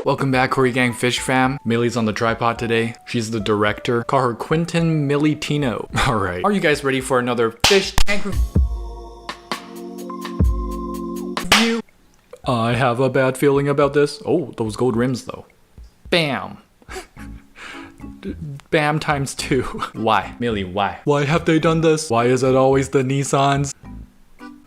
Welcome back, Cory Gang Fish Fam. Millie's on the tripod today. She's the director. Call her Quentin Millitino. Alright, are you guys ready for another fish tank review? I have a bad feeling about this. Oh, those gold rims though. Bam. Bam times 2. Why? Millie, why? Why have they done this? Why is it always the Nissans?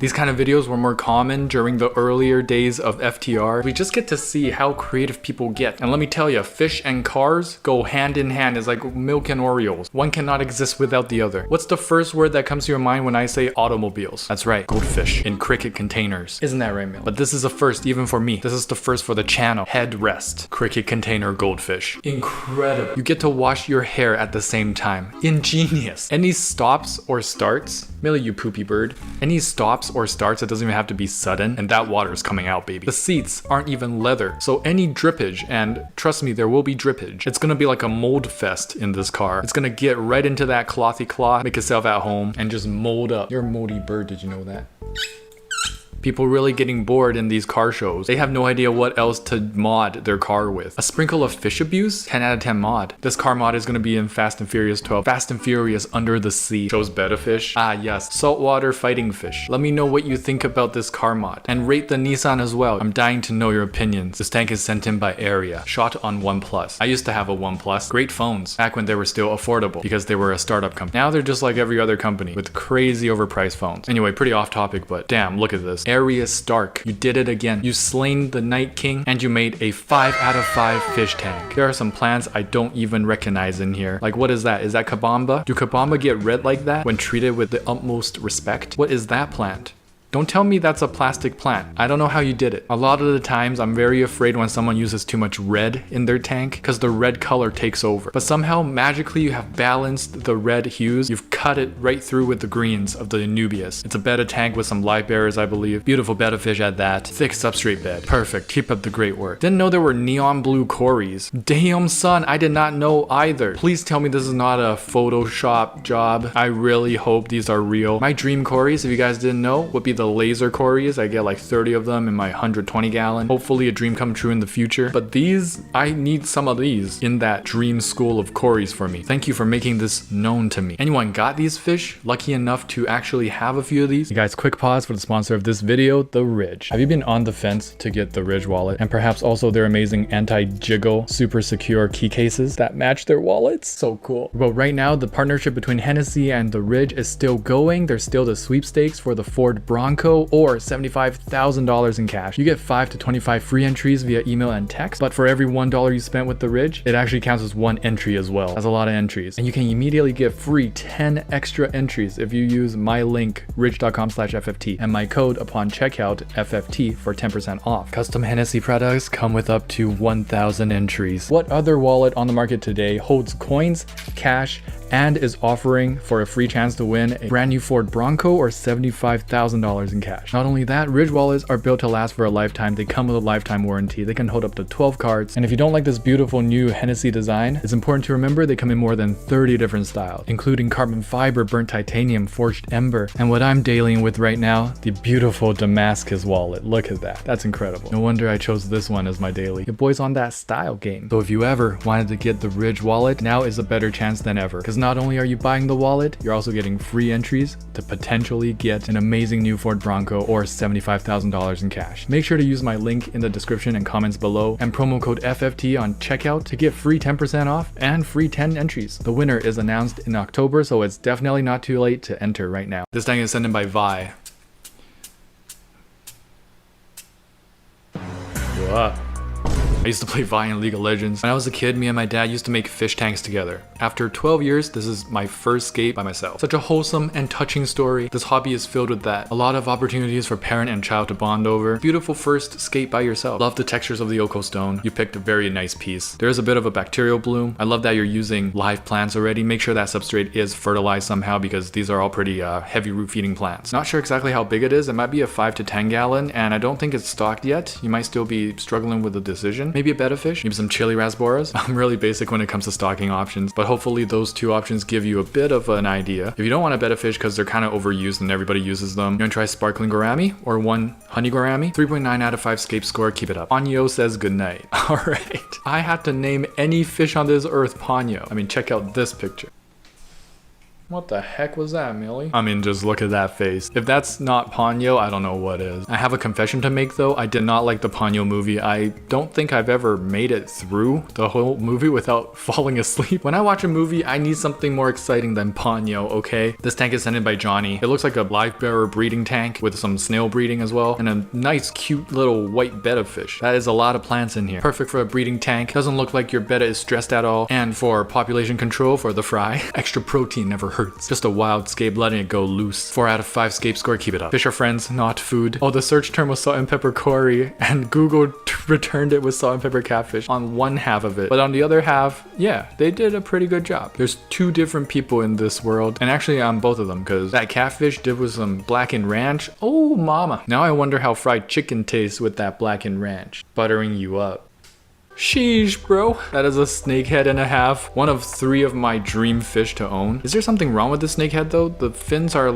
These kind of videos were more common during the earlier days of FTR. We just get to see how creative people get. And let me tell you, fish and cars go hand in hand. It's like milk and Oreos. One cannot exist without the other. What's the first word that comes to your mind when I say automobiles? That's right, goldfish in cricket containers. Isn't that right, Mill? But this is a first even for me. This is the first for the channel. Headrest, cricket container goldfish. Incredible. You get to wash your hair at the same time. Ingenious. Any stops or starts? Millie, you poopy bird. Any stops or starts, it doesn't even have to be sudden, and that water is coming out, baby. The seats aren't even leather, so any drippage, and trust me, there will be drippage. It's gonna be like a mold fest in this car. It's gonna get right into that clothy cloth, make yourself at home, and just mold up. You're a moldy bird, did you know that? People really getting bored in these car shows. They have no idea what else to mod their car with. A sprinkle of fish abuse? 10 out of 10 mod. This car mod is gonna be in Fast and Furious 12. Fast and Furious Under the Sea. Shows betta fish. Ah yes, saltwater fighting fish. Let me know what you think about this car mod. And rate the Nissan as well. I'm dying to know your opinions. This tank is sent in by Area. Shot on OnePlus. I used to have a OnePlus. Great phones. Back when they were still affordable because they were a startup company. Now they're just like every other company with crazy overpriced phones. Anyway, pretty off topic, but damn, look at this. Area Stark. You did it again. You slain the Night King and you made a 5 out of 5 fish tank. There are some plants I don't even recognize in here. Like, what is that? Is that Kabamba? Do Kabamba get red like that when treated with the utmost respect? What is that plant? Don't tell me that's a plastic plant. I don't know how you did it. A lot of the times I'm very afraid when someone uses too much red in their tank because the red color takes over. But somehow magically you have balanced the red hues. You've cut it right through with the greens of the Anubias. It's a betta tank with some live bearers, I believe. Beautiful betta fish at that. Thick substrate bed. Perfect. Keep up the great work. Didn't know there were neon blue Corys. Damn son, I did not know either. Please tell me this is not a Photoshop job. I really hope these are real. My dream Corys, if you guys didn't know, would be the laser Corys. I get like 30 of them in my 120 gallon. Hopefully a dream come true in the future. But these, I need some of these in that dream school of Corys for me. Thank you for making this known to me. Anyone got these fish? Lucky enough to actually have a few of these? You guys, quick pause for the sponsor of this video, The Ridge. Have you been on the fence to get the Ridge wallet? And perhaps also their amazing anti-jiggle, super secure key cases that match their wallets? So cool. But right now, the partnership between Hennessy and The Ridge is still going. There's still the sweepstakes for the Ford Bronco or $75,000 in cash. You get 5 to 25 free entries via email and text, but for every $1 you spent with The Ridge, it actually counts as 1 entry as well. That's a lot of entries. And you can immediately get free 10 extra entries if you use my link, ridge.com/FFT, and my code upon checkout, FFT, for 10% off. Custom Hennessy products come with up to 1,000 entries. What other wallet on the market today holds coins, cash, and is offering for a free chance to win a brand new Ford Bronco or $75,000 in cash? Not only that, Ridge wallets are built to last for a lifetime. They come with a lifetime warranty. They can hold up to 12 cards. And if you don't like this beautiful new Hennessy design, it's important to remember they come in more than 30 different styles, including carbon fiber, burnt titanium, forged ember, and what I'm dealing with right now, the beautiful Damascus wallet. Look at that. That's incredible. No wonder I chose this one as my daily. Your boy's on that style game. So if you ever wanted to get the Ridge wallet, now is a better chance than ever. Because not only are you buying the wallet, you're also getting free entries to potentially get an amazing new Ford Bronco or $75,000 in cash. Make sure to use my link in the description and comments below and promo code FFT on checkout to get free 10% off and free 10 entries. The winner is announced in October, so it's definitely not too late to enter right now. This thing is sent in by Vi. What? I used to play Vi in League of Legends. When I was a kid, me and my dad used to make fish tanks together. After 12 years, this is my first skate by myself. Such a wholesome and touching story. This hobby is filled with that. A lot of opportunities for parent and child to bond over. Beautiful first skate by yourself. Love the textures of the Oko stone. You picked a very nice piece. There is a bit of a bacterial bloom. I love that you're using live plants already. Make sure that substrate is fertilized somehow because these are all pretty heavy root feeding plants. Not sure exactly how big it is. It might be a 5 to 10 gallon and I don't think it's stocked yet. You might still be struggling with the decision. Maybe a betta fish, maybe some chili rasboras. I'm really basic when it comes to stocking options, but hopefully those two options give you a bit of an idea. If you don't want a betta fish because they're kind of overused and everybody uses them, you want to try sparkling gourami or one honey gourami? 3.9 out of 5 scape score, keep it up. Ponyo says goodnight. Alright. I had to name any fish on this earth Ponyo. I mean, check out this picture. What the heck was that, Millie? I mean, just look at that face. If that's not Ponyo, I don't know what is. I have a confession to make though. I did not like the Ponyo movie. I don't think I've ever made it through the whole movie without falling asleep. When I watch a movie, I need something more exciting than Ponyo, okay? This tank is sent in by Johnny. It looks like a live bearer breeding tank with some snail breeding as well, and a nice cute little white betta fish. That is a lot of plants in here. Perfect for a breeding tank. Doesn't look like your betta is stressed at all. And for population control for the fry, extra protein never hurts. Just a wild scape, letting it go loose. 4 out of 5 scape score, keep it up. Fish are friends, not food. Oh, the search term was salt and pepper Cory, and Google returned it with salt and pepper catfish on one half of it. But on the other half, yeah, they did a pretty good job. There's 2 different people in this world, and actually on both of them, because that catfish did with some blackened ranch. Oh, mama. Now I wonder how fried chicken tastes with that blackened ranch. Buttering you up. Sheesh, bro. That is a snakehead and a half. One of 3 of my dream fish to own. Is there something wrong with the snakehead though? The fins are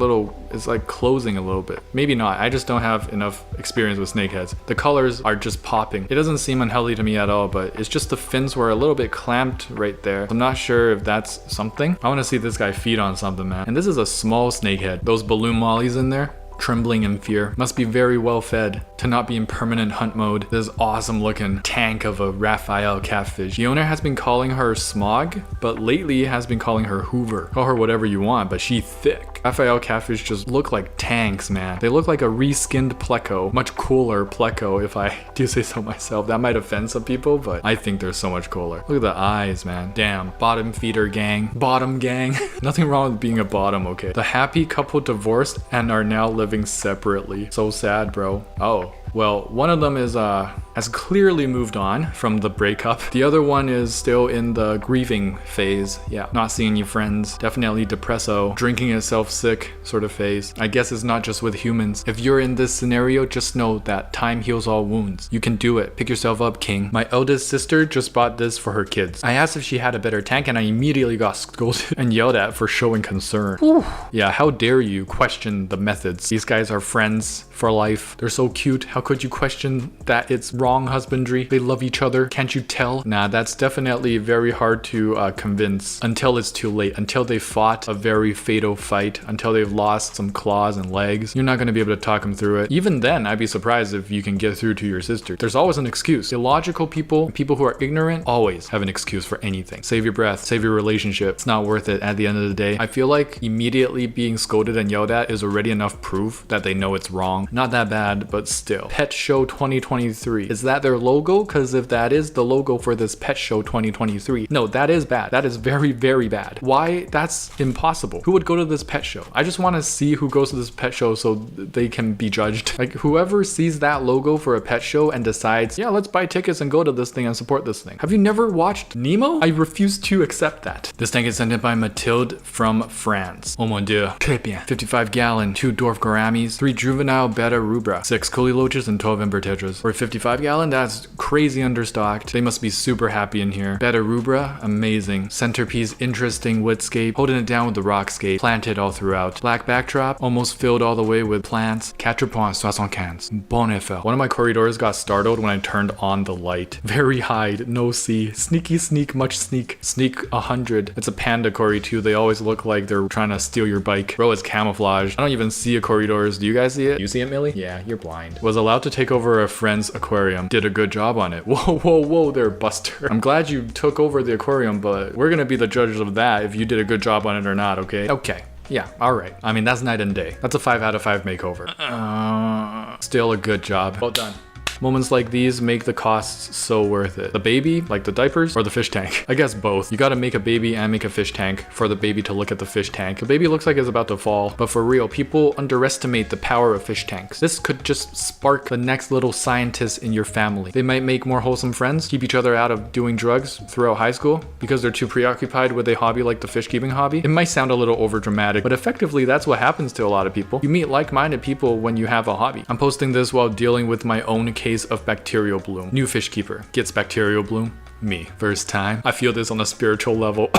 it's like closing a little bit. Maybe not. I just don't have enough experience with snakeheads. The colors are just popping. It doesn't seem unhealthy to me at all, but it's just the fins were a little bit clamped right there. I'm not sure if that's something. I want to see this guy feed on something, man. And this is a small snakehead. Those balloon mollies in there, trembling in fear. Must be very well fed to not be in permanent hunt mode. This awesome looking tank of a Raphael catfish. The owner has been calling her Smog, but lately has been calling her Hoover. Call her whatever you want, but she thick. Raphael catfish just look like tanks, man. They look like a reskinned Pleco. Much cooler Pleco, if I do say so myself. That might offend some people, but I think they're so much cooler. Look at the eyes, man. Damn, bottom feeder gang. Bottom gang. Nothing wrong with being a bottom, okay? The happy couple divorced and are now living separately. So sad, bro. Oh, well, one of them is has clearly moved on from the breakup. The other one is still in the grieving phase. Yeah, not seeing any friends. Definitely depresso, drinking itself sick sort of phase. I guess it's not just with humans. If you're in this scenario, just know that time heals all wounds. You can do it. Pick yourself up, king. My eldest sister just bought this for her kids. I asked if she had a better tank and I immediately got scolded and yelled at for showing concern. Ooh. Yeah, how dare you question the methods? These guys are friends for life. They're so cute. How could you question that it's wrong husbandry? They love each other. Can't you tell? Nah, that's definitely very hard to convince until it's too late, until they fought a very fatal fight, until they've lost some claws and legs. You're not going to be able to talk them through it. Even then, I'd be surprised if you can get through to your sister. There's always an excuse. Illogical people, people who are ignorant, always have an excuse for anything. Save your breath, save your relationship. It's not worth it at the end of the day. I feel like immediately being scolded and yelled at is already enough proof that they know it's wrong. Not that bad, but still. Pet Show 2023. Is that their logo? Because if that is the logo for this Pet Show 2023, no, that is bad. That is very, very bad. Why? That's impossible. Who would go to this pet show? I just want to see who goes to this pet show so they can be judged. Like, whoever sees that logo for a pet show and decides, yeah, let's buy tickets and go to this thing and support this thing. Have you never watched Nemo? I refuse to accept that. This tank is sent in by Mathilde from France. Oh mon dieu. Très bien. 55 gallon, 2 dwarf gouramis, 3 juvenile betta rubra, 6 Collie loaches, and 12 Ember tetras. For 55 gallon, that's crazy understocked. They must be super happy in here. Betta rubra, amazing. Centerpiece, interesting woodscape, holding it down with the rockscape, planted all throughout. Black backdrop, almost filled all the way with plants. 4.75. Bon effet. One of my corridors got startled when I turned on the light. Very hide, no see. Sneaky sneak, much sneak. Sneak 100. It's a panda corri too. They always look like they're trying to steal your bike. Bro, it's camouflaged. I don't even see a corridors. Do you guys see it? You see it, Millie? Yeah, you're blind. Was allowed to take over a friend's aquarium. Did a good job on it. Whoa, whoa, whoa there, Buster. I'm glad you took over the aquarium, but we're gonna be the judges of that if you did a good job on it or not, okay? Okay. Yeah, alright. I mean, that's night and day. That's a 5 out of 5 makeover. Still a good job. Well done. Moments like these make the costs so worth it. The baby, like the diapers, or the fish tank? I guess both. You gotta make a baby and make a fish tank for the baby to look at the fish tank. The baby looks like it's about to fall, but for real, people underestimate the power of fish tanks. This could just spark the next little scientist in your family. They might make more wholesome friends, keep each other out of doing drugs throughout high school because they're too preoccupied with a hobby like the fish keeping hobby. It might sound a little over dramatic, but effectively that's what happens to a lot of people. You meet like-minded people when you have a hobby. I'm posting this while dealing with my own case of bacterial bloom. New fish keeper gets bacterial bloom. Me. First time. I feel this on a spiritual level.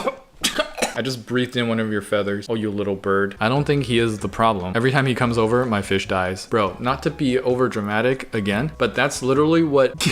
I just breathed in one of your feathers. Oh, you little bird. I don't think he is the problem. Every time he comes over, my fish dies. Bro, not to be over dramatic again, but that's literally what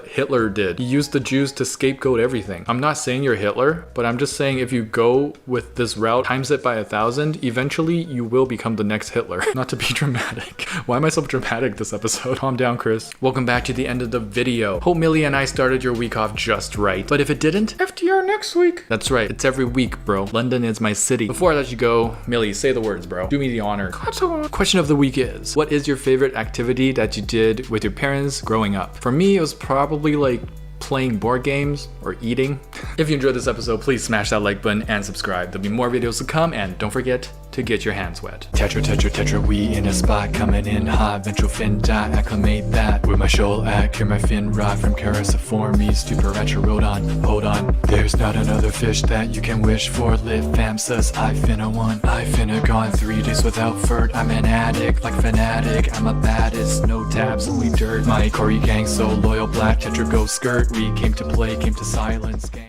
Hitler did. He used the Jews to scapegoat everything. I'm not saying you're Hitler, but I'm just saying if you go with this route, times it by 1,000, eventually you will become the next Hitler. Not to be dramatic. Why am I so dramatic this episode? Calm down, Chris. Welcome back to the end of the video. Hope Millie and I started your week off just right. But if it didn't, FTR next week. That's right. It's every week, bro. London is my city. Before I let you go, Millie, say the words, bro. Do me the honor. Question of the week is, what is your favorite activity that you did with your parents growing up? For me, it was probably like playing board games or eating. If you enjoyed this episode, please smash that like button and subscribe. There'll be more videos to come, and don't forget to get your hands wet. Tetra, we in a spot, coming in hot. Ventral fin dot, acclimate that. With my shoal act, cure my fin rot from Cariciformes to Paracharodon. Hold on, there's not another fish that you can wish for. Live fam sus, I finna one. I finna gone 3 days without furt. I'm an addict, like fanatic. I'm a baddest, no tabs, only dirt. My Cory gang so loyal, black Tetra go skirt. We came to play, came to silence. Gang.